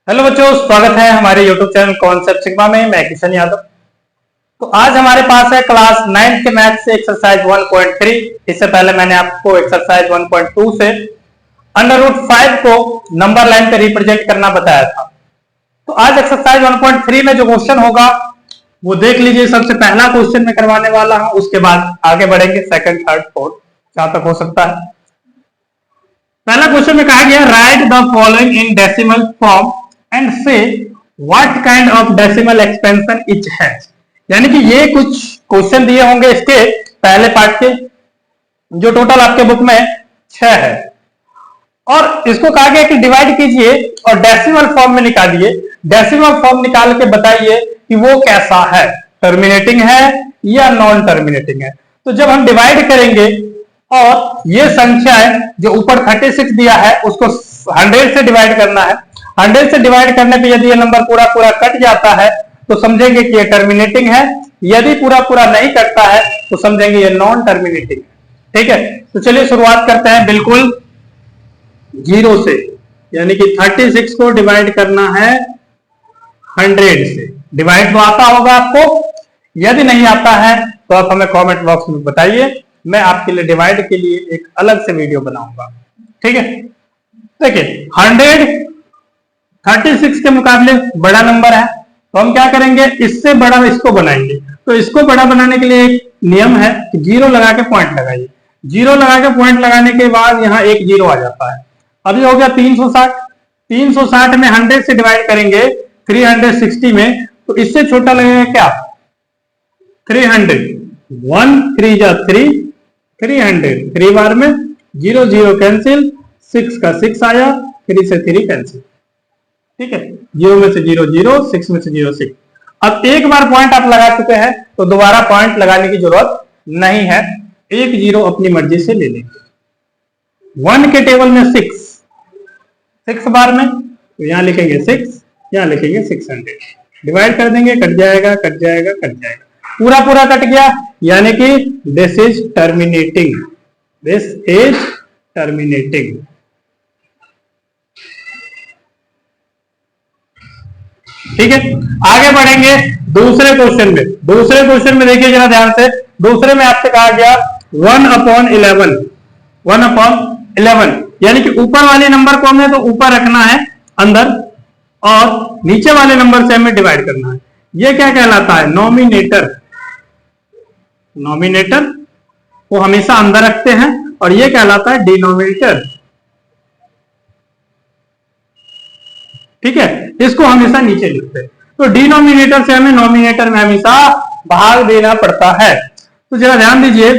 Hello बच्चों, स्वागत है हमारे YouTube चैनल कॉन्सेप्ट सिग्मा में। मैं किशन यादव। तो आज हमारे पास है क्लास 9 के मैथ से एक्सरसाइज 1.3। इससे पहले मैंने आपको एक्सरसाइज 1.2 से √5 को नंबर लाइन पे रिप्रेजेंट करना बताया था। तो आज एक्सरसाइज 1.3 में जो क्वेश्चन होगा वो देख लीजिए। सबसे पहला क्वेश्चन मैं करवाने वाला हूं, उसके बाद आगे बढ़ेंगे सेकंड, थर्ड, फोर्थ, जहां तक हो सकता है। पहला क्वेश्चन में कहा गया write the following in decimal form and say what kind of decimal expansion each has. यानी कि ये कुछ क्वेश्चन दिए होंगे इसके पहले पार्ट के, जो टोटल आपके बुक में 6 है, और इसको कहा गया कि डिवाइड कीजिए और डेसिमल फॉर्म में निकालिए। डेसिमल फॉर्म निकाल के बताइए कि वो कैसा है, टर्मिनेटिंग है या नॉन टर्मिनेटिंग है। तो जब हम डिवाइड करेंगे और ये संख्याएं जो ऊपर 36 दिया है उसको 100 से डिवाइड करना है। 100 से डिवाइड करने पे यदि ये नंबर पूरा पूरा कट जाता है तो समझेंगे कि ये टर्मिनेटिंग है। यदि पूरा पूरा नहीं कटता है तो समझेंगे ये नॉन टर्मिनेटिंग है। ठीक है, तो चलिए शुरुआत करते हैं बिल्कुल 0 से। यानी कि 36 को डिवाइड करना है 100 से। डिवाइड तो आता होगा आपको, यदि नहीं आता है तो आप हमें कमेंट बॉक्स में बताइए। मैं आपके लिए डिवाइड के लिए एक अलग से वीडियो बनाऊंगा। ठीक है, देखिए 36 के मुकाबले बड़ा नंबर है, तो हम क्या करेंगे, इससे बड़ा इसको बनाएंगे। तो इसको बड़ा बनाने के लिए एक नियम है कि 0 लगा के पॉइंट लगाइए। 0 लगा के पॉइंट लगाने के बाद यहाँ एक 0 आ जाता है। अभी हो गया 360। 360 में 100 से डिवाइड करेंगे 360 में, तो इससे छोटा लगेगा क्या, 300। 1 3 जा 3, 300। 3 बार में 0 0 कैंसिल, 6 का 6 आया, 3 से 3 कैंसिल। ठीक है, 0 में से 0 0, 6 में से 0 6। अब एक बार पॉइंट आप लगा चुके हैं तो दोबारा पॉइंट लगाने की जरूरत नहीं है। एक 0 अपनी मर्जी से ले लेंगे। 1 के टेबल में 6 बार में, तो यहां लिखेंगे 6, यहां लिखेंगे 600। डिवाइड कर देंगे, कट जाएगा कट जाएगा कट जाएगा, पूरा पूरा कट गया। यानी कि this is terminating, this is terminating. ठीक है, आगे बढ़ेंगे दूसरे क्वेश्चन में। दूसरे क्वेश्चन में देखिए जरा ध्यान से। दूसरे में आपसे कहा गया 1/11, 1/11, यानी कि ऊपर वाले नंबर को हमें तो ऊपर रखना है अंदर, और नीचे वाले नंबर से हमें डिवाइड करना है। ये क्या कहलाता है, नॉमिनेटर। नॉमिनेटर को हमेशा अंदर रखते हैं और ये कहलाता है डिनोमिनेटर। ठीक है, इसको हमेशा नीचे लिखते हैं। तो डिनोमिनेटर से हमें नॉमिनेटर में हमेशा भाग देना पड़ता है। तो जरा ध्यान दीजिए,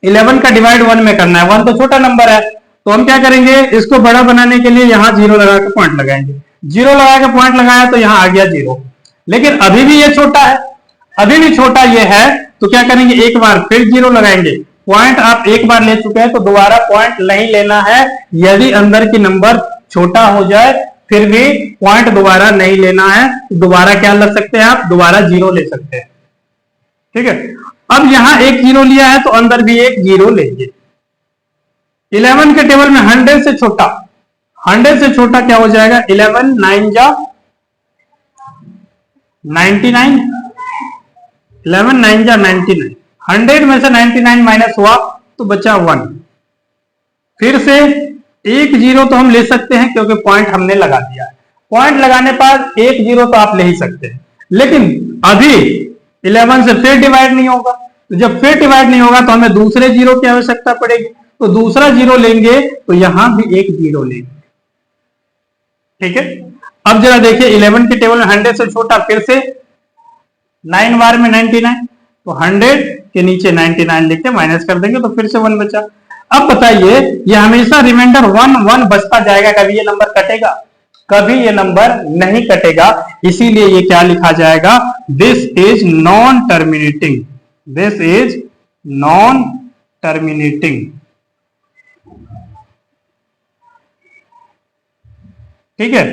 11 का डिवाइड 1 में करना है। 1 तो छोटा नंबर है, तो हम क्या करेंगे, इसको बड़ा बनाने के लिए यहां 0 लगा के पॉइंट लगाएंगे। 0 लगा के पॉइंट लगाया तो यहां आ गया 0, लेकिन अभी भी ये छोटा है, अभी भी छोटा ये है। तो क्या करेंगे, एक बार फिर 0 लगाएंगे। पॉइंट आप एक बार ले चुके हैं तो दोबारा पॉइंट नहीं लेना है। यदि अंदर की नंबर छोटा हो जाए फिर भी पॉइंट दोबारा नहीं लेना है। दोबारा क्या लग सकते हैं आप, दोबारा 0 ले सकते हैं। ठीक है, अब यहां एक 0 लिया है तो अंदर भी एक 0 लेंगे। 11 के टेबल में 100 से छोटा, 100 से छोटा क्या हो जाएगा, 11 9 जा 99, 11 9 जा 99। 100 में से 99 माइनस हुआ तो बचा 1। फिर से एक 0 तो हम ले सकते हैं क्योंकि पॉइंट हमने लगा दिया है। पॉइंट लगाने पर एक 0 तो आप ले ही सकते हैं, लेकिन अभी 11 से फिर डिवाइड नहीं होगा। तो जब फिर डिवाइड नहीं होगा तो हमें दूसरे 0 की आवश्यकता पड़ेगी। तो दूसरा 0 लेंगे तो यहां भी एक 0 लेंगे। ठीक है, अब जरा देखिए 11 के टेबल में 100 से छोटा, फिर से 9 बार में 99, तो 100 के नीचे 99 लिख के माइनस कर देंगे तो फिर से 1 बचा। अब बताइए, ये हमेशा रिमाइंडर 1 1 बचता जाएगा, कभी ये नंबर कटेगा, कभी ये नंबर नहीं कटेगा। इसीलिए ये क्या लिखा जाएगा, this is non terminating, this is non terminating. ठीक है,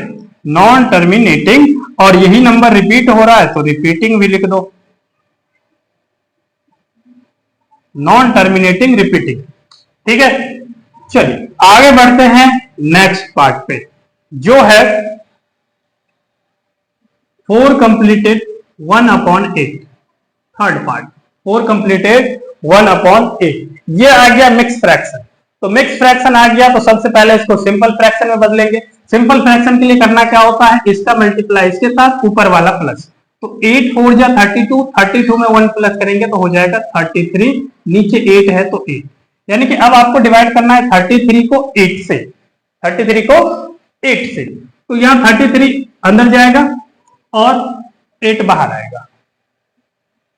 नॉन टर्मिनेटिंग। और यही नंबर रिपीट हो रहा है तो रिपीटिंग भी लिख दो, नॉन टर्मिनेटिंग रिपीटिंग। ठीक है, चलिए आगे बढ़ते हैं नेक्स्ट पार्ट पे, जो है 4 कंप्लीटेड 1/8, थर्ड पार्ट 4 कंप्लीटेड 1/8, ये आ गया मिक्स फ्रैक्शन। तो मिक्स फ्रैक्शन आ गया तो सबसे पहले इसको सिंपल फ्रैक्शन में बदलेंगे। सिंपल फ्रैक्शन के लिए करना क्या होता है, इसका मल्टीप्लाई इसके साथ, ऊपर वाला प्लस। तो 8 4 जा 32, 32 में 1 प्लस करेंगे तो हो जाएगा 33, नीचे 8 है तो 8, यानी कि अब आपको डिवाइड करना है 33 को 8 से, 33 को 8 से। तो यहां 33 अंदर जाएगा और 8 बाहर आएगा।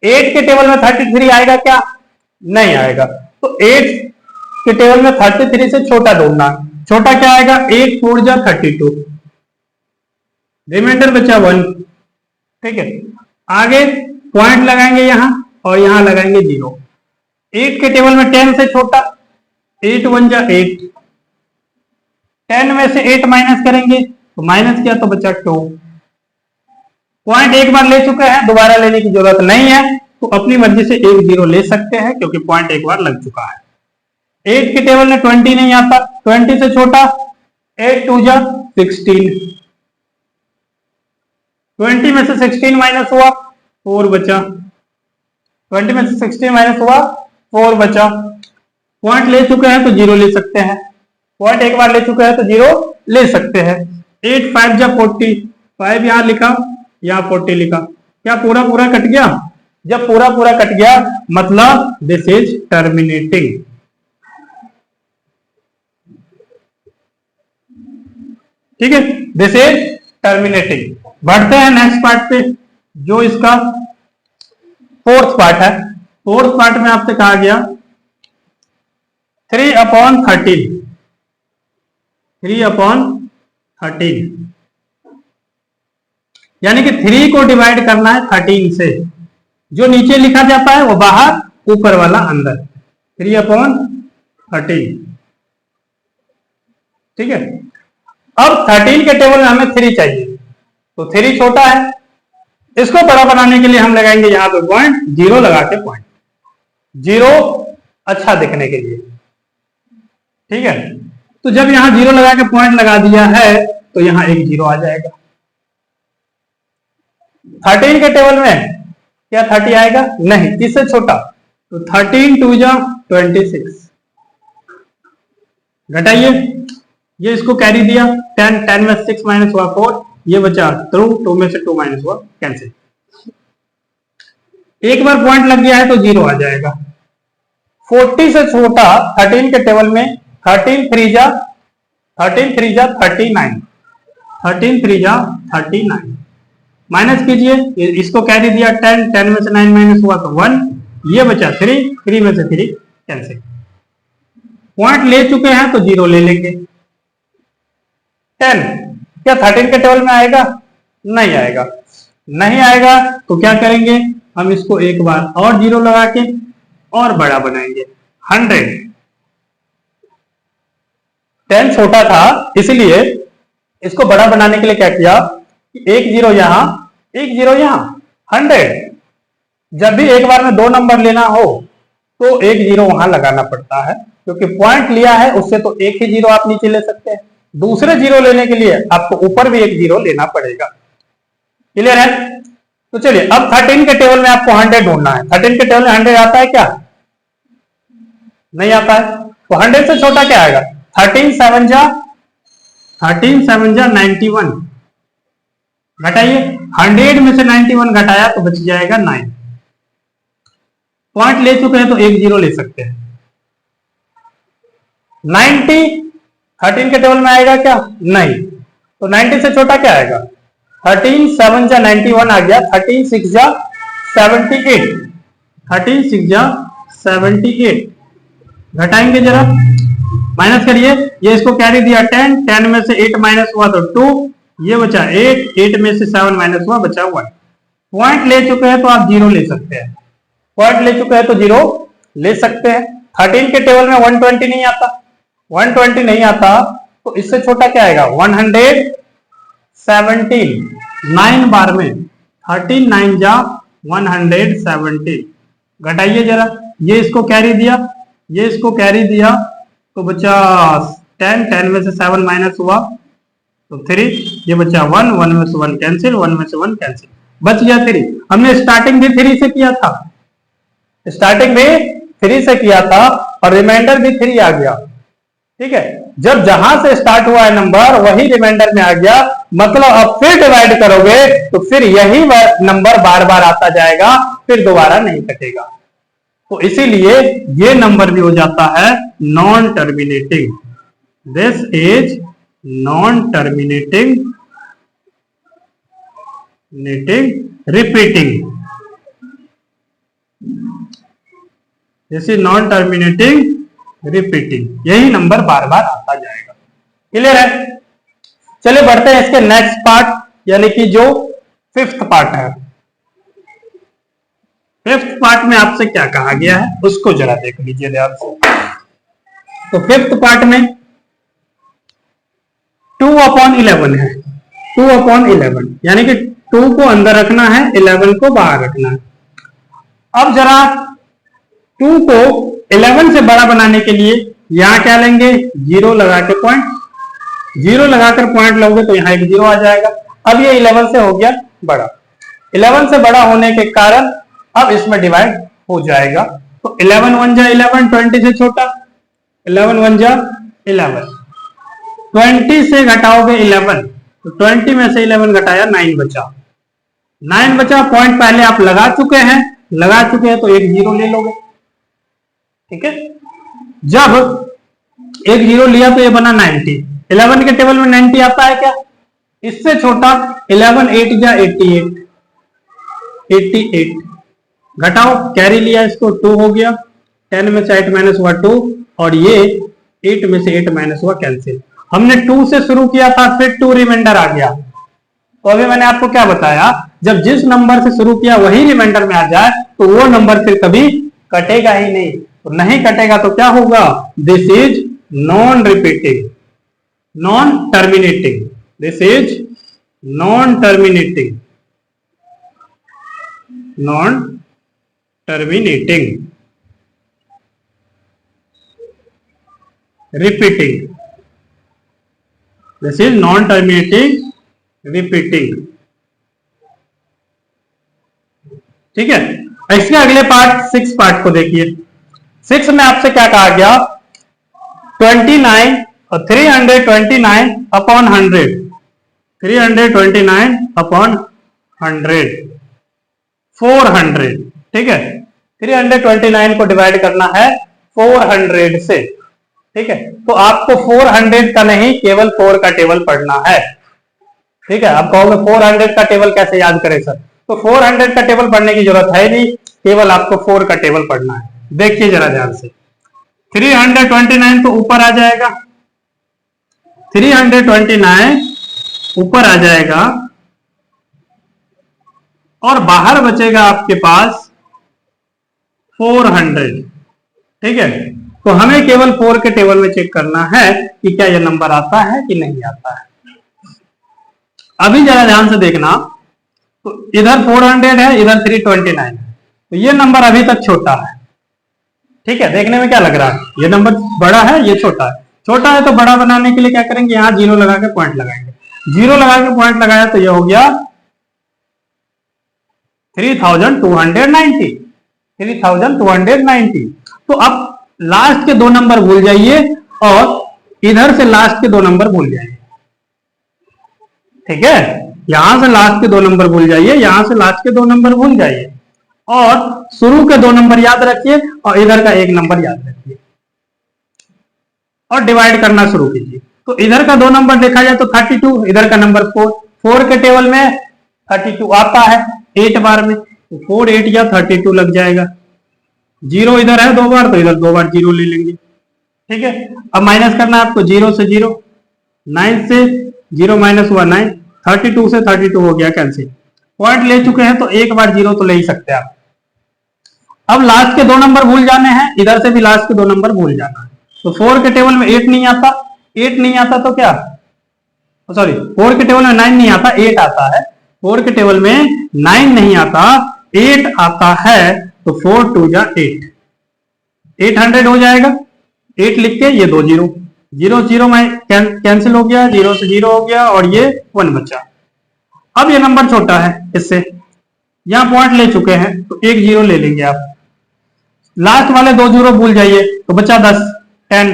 8 के टेबल में 33 आएगा क्या, नहीं आएगा। तो 8 के टेबल में 33 से छोटा ढूंढना, छोटा क्या आएगा, 8 4 जा 32, रिमाइंडर बचा 1, ठीक है। आगे पॉइंट लगाएंगे यहां और यहां लगाएंगे 0। 8 के टेबल में 10 से छोटा, 8 1 जा 8, 10 में से 8 माइनस करेंगे तो माइनस किया तो बचा 2। पॉइंट एक बार ले चुके हैं, दोबारा लेने की जरूरत नहीं है, तो अपनी मर्जी से एक 0 ले सकते हैं क्योंकि पॉइंट एक बार लग चुका है। 8 के टेबल में 20 नहीं आता, 20 से छोटा, 8 2 जा 16, 20 में से 16 माइनस हुआ 4 बचा, 20 में से 16 माइनस हुआ 4 बचा। पॉइंट ले चुके हैं तो 0 ले सकते हैं, पॉइंट एक बार ले चुके हैं तो 0 ले सकते हैं। 8 5 जा 40, 5 यहां लिखा, यहां 40 लिखा, क्या पूरा पूरा कट गया? जब पूरा पूरा कट गया मतलब दिस इज टर्मिनेटिंग। ठीक है, दिस इज टर्मिनेटिंग। बढ़ते हैं नेक्स्ट पार्ट पे, जो इसका फोर्थ पार्ट है। फोर्थ पार्ट में आपसे कहा गया 3/13, 3/13, यानी कि 3 को डिवाइड करना है 13 से। जो नीचे लिखा जाता है वो बाहर, ऊपर वाला अंदर, 3/13, ठीक है। अब 13 के टेबल में हमें 3 चाहिए, तो 3 छोटा है, इसको बड़ा बनाने के लिए हम लगाएंगे यहां पे पॉइंट, 0 लगा के पॉइंट, 0 अच्छा दिखने के लिए, ठीक है। तो जब यहां 0 लगा के पॉइंट लगा दिया है तो यहां एक 0 आ जाएगा। 13 के टेबल में क्या 30 आएगा? नहीं, इससे छोटा, तो 13 2 जा 26, घटाइए, ये इसको कैरी दिया, 10 10 में 6 माइनस हुआ 4, ये बचा 2 में से 2 माइनस हुआ कैंसिल। एक बार पॉइंट लग गया है तो 0 आ जाएगा। 40 से छोटा 13 के टेबल में 13 3 जा 39, 13 3 जा 39, माइनस कीजिए, इसको कैरी दिया 10 10 में से 9 माइनस हुआ तो 1, ये बचा 3 3 में से 3 कैंसिल। पॉइंट ले चुके हैं तो 0 ले लेंगे। 10 क्या 13 के टेबल में आएगा? नहीं आएगा, नहीं आएगा तो क्या करेंगे, हम इसको एक बार और 0 लगा के और बड़ा बनाएंगे, 100। 10 छोटा था इसलिए इसको बड़ा बनाने के लिए क्या किया, एक 0 यहां, एक 0 यहां, 100। जब भी एक बार में 2 नंबर लेना हो तो एक 0 वहां लगाना पड़ता है, क्योंकि पॉइंट लिया है उससे तो एक ही 0 आप नीचे ले सकते हैं, दूसरे 0 लेने के लिए आपको ऊपर भी एक 0 लेना पड़ेगा। क्लियर है? तो चलिए अब 13 के टेबल में आपको 100 ढूंढना है। 13 के टेबल में 100 आता है क्या? नहीं आता है, तो 100 से छोटा क्या आएगा? 13 7 जा 91, घटाइए, 100 में से 91 घटाया तो बच जाएगा 9। पॉइंट ले चुके हैं तो एक 0 ले सकते हैं। 90 13 के टेबल में आएगा क्या? नहीं, तो 90 से छोटा क्या आएगा? 13 7 जा 91 आ गया, 13 6 जा 78, 13 6 जा 78, घटाएंगे जरा, माइनस करिए, ये इसको कैरी दिया 10 10 में से 8 माइनस हुआ तो 2, ये बचा 8 8 में से 7 माइनस हुआ बचा 1। पॉइंट ले चुके हैं तो आप 0 ले सकते हैं, पॉइंट ले चुके हैं तो 0 ले सकते हैं। 13 के टेबल में 120 नहीं आता, 120 नहीं आता तो इससे छोटा क्या आएगा? 117, 9 बार में 13 9 जा 117, घटाइए जरा, ये इसको कैरी दिया, ये इसको कैरी दिया तो बचा 10 10 में से 7 माइनस हुआ तो 3, ये बचा 1, 1 में से 1 कैंसिल, 1 में से 1 कैंसिल, बच गया 3। हमने स्टार्टिंग भी 3 से किया था, स्टार्टिंग भी 3 से किया था और रिमाइंडर भी 3 आ गया। ठीक है, जब जहां से स्टार्ट हुआ है नंबर वही रिमाइंडर में आ गया, मतलब अब फिर डिवाइड करोगे तो फिर यही नंबर बार बार आता जाएगा, फिर दोबारा नहीं कटेगा। तो इसीलिए ये नंबर भी हो जाता है non terminating. This is non terminating repeating. This is non terminating repeating, यही नंबर बार बार आता जाएगा। क्लियर है? चलिए बढ़ते हैं इसके नेक्स्ट पार्ट, यानी कि जो 5th पार्ट है। 5th पार्ट में आपसे क्या कहा गया है उसको जरा देख लीजिए ध्यान से। तो 5th पार्ट में 2/11 है, 2/11, यानी कि 2 को अंदर रखना है, 11 को बाहर रखना है। अब जरा 2 को 11 से बड़ा बनाने के लिए यहां क्या लेंगे, 0 लगा के पॉइंट, 0 लगाकर पॉइंट लोगे तो यहां एक 0 आ जाएगा। अब ये 11 से हो गया बड़ा, 11 से बड़ा होने के कारण अब इसमें डिवाइड हो जाएगा। तो 11 1 जा 11, 20 से छोटा, 11 1 जा 11, 20 से घटाओगे 11, तो 20 में से 11 घटाया 9 बचा, 9 बचा। पॉइंट पहले आप लगा चुके हैं तो एक 0 ले लोगे। ठीक है, जब एक 0 लिया तो ये बना 90, 11 के टेबल में 90 आता है क्या, इससे छोटा 11 8 जा 88, 88 घटाओ, कैरी लिया इसको, 2 हो गया, 10 में से 8 माइनस हुआ 2, और ये 8 में से 8 माइनस हुआ कैंसिल। हमने 2 से शुरू किया था, फिर 2 रिमाइंडर आ गया। तो अभी मैंने आपको क्या बताया, जब जिस नंबर से शुरू किया वही रिमाइंडर में आ जाए तो वो नंबर फिर कभी कटेगा ही नहीं। तो नहीं कटेगा तो क्या होगा, this is non repeating, non terminating, this is non terminating, non terminating repeating, this is non terminating repeating. ठीक है, इसके अगले पार्ट 6 पार्ट को देखिए। 6 में आपसे क्या कहा गया, 29 और 329 अपॉन 100, 329 अपॉन 100, 400। ठीक है, 329 को डिवाइड करना है 400 से। ठीक है, तो आपको 400 का नहीं केवल 4 का टेबल पढ़ना है। ठीक है, आप कहोगे 400 का टेबल कैसे याद करें सर, तो 400 का टेबल पढ़ने की जरूरत है नहीं, केवल आपको 4 का टेबल पढ़ना है। देखिए जरा ध्यान से, 329 तो ऊपर आ जाएगा, 329 ऊपर आ जाएगा और बाहर बचेगा आपके पास 400। ठीक है, तो हमें केवल 4 के टेबल में चेक करना है कि क्या यह नंबर आता है कि नहीं आता है। अभी जरा ध्यान से देखना, तो इधर 400 है, इधर 329 है, तो ये नंबर अभी तक छोटा है। ठीक है, देखने में क्या लग रहा है, ये नंबर बड़ा है, ये छोटा है। छोटा है तो बड़ा बनाने के लिए क्या करेंगे, यहां 0 लगा के पॉइंट लगाएंगे, 0 लगा के पॉइंट लगाया तो ये हो गया 3290, 3290। तो अब लास्ट के 2 नंबर भूल जाइए और इधर से लास्ट के 2 नंबर भूल जाइए। ठीक है, यहां से लास्ट के 2 नंबर भूल जाइए, यहां से लास्ट के 2 नंबर भूल जाइए और शुरू के 2 नंबर याद रखिए और इधर का 1 नंबर याद रखिए और डिवाइड करना शुरू कीजिए। तो इधर का 2 नंबर देखा जाए तो 32, इधर का नंबर 4, 4 के टेबल में 32 आता है 8 बार में, तो 4 8 या 32 लग जाएगा। 0 इधर है 2 बार, तो इधर 2 बार 0 ले लेंगे। ठीक है, अब माइनस करना है आपको, 0 से 0, 9 से 0 माइनस हुआ 9, 32 से 32 हो गया कैंसिल। पॉइंट ले चुके हैं तो एक बार 0 तो ले ही सकते हैं आप। अब लास्ट के 2 नंबर भूल जाने हैं, इधर से भी लास्ट के 2 नंबर भूल जाना है। तो 4 के टेबल में 8 नहीं आता, 8 नहीं आता तो क्या, सॉरी 4 के टेबल में 9 नहीं आता, 8 आता है। 4 के टेबल में 9 नहीं आता, 8 आता है, तो 4 2 जा 8, 800 हो जाएगा। 8 लिख के ये 2 0, जीरो जीरो में कैंसिल हो गया, 0 से 0 हो गया और ये 1 बचा। अब ये नंबर छोटा है इससे, यहां पॉइंट ले चुके हैं तो 1 0 ले लेंगे आप। लास्ट वाले 2 0 भूल जाइए तो बचा 10 10।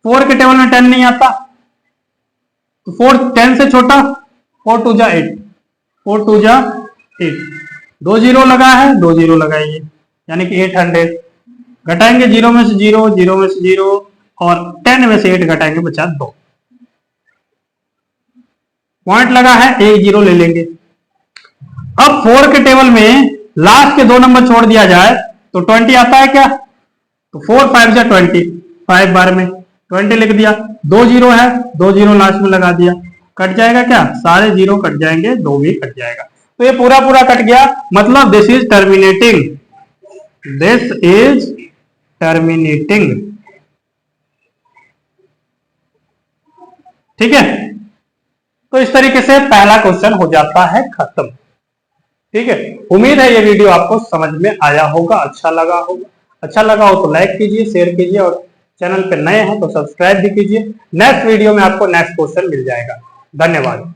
4 के टेबल में 10 नहीं आता तो 4 10 से छोटा, 4 2 जा 8, 4 2 जा 8। 2 0 लगा है, 2 0 लगाइए यानी कि 800। घटाएंगे 0 में से 0, 0 में से 0 और 10 में से 8 घटाएंगे, बचा 2। पॉइंट लगा है, 1 0 ले लेंगे। अब 4 के टेबल में लास्ट के 2 नंबर छोड़ दिया जाए तो 20 आता है क्या? तो 4 5 जा 20, 5 बार में 20 लिख दिया। 2 0 है, 2 0 लास्ट में लगा दिया, कट जाएगा क्या? सारे 0 कट जाएंगे, 2 भी कट जाएगा। तो ये पूरा पूरा कट गया, मतलब this is terminating, this is terminating. ठीक है, तो इस तरीके से पहला क्वेश्चन हो जाता है खत्म। ठीक है, उम्मीद है ये वीडियो आपको समझ में आया होगा, अच्छा लगा होगा। अच्छा लगा हो तो लाइक कीजिए, शेयर कीजिए और चैनल पे नए हैं तो सब्सक्राइब भी कीजिए। नेक्स्ट वीडियो में आपको नेक्स्ट क्वेश्चन मिल जाएगा। धन्यवाद।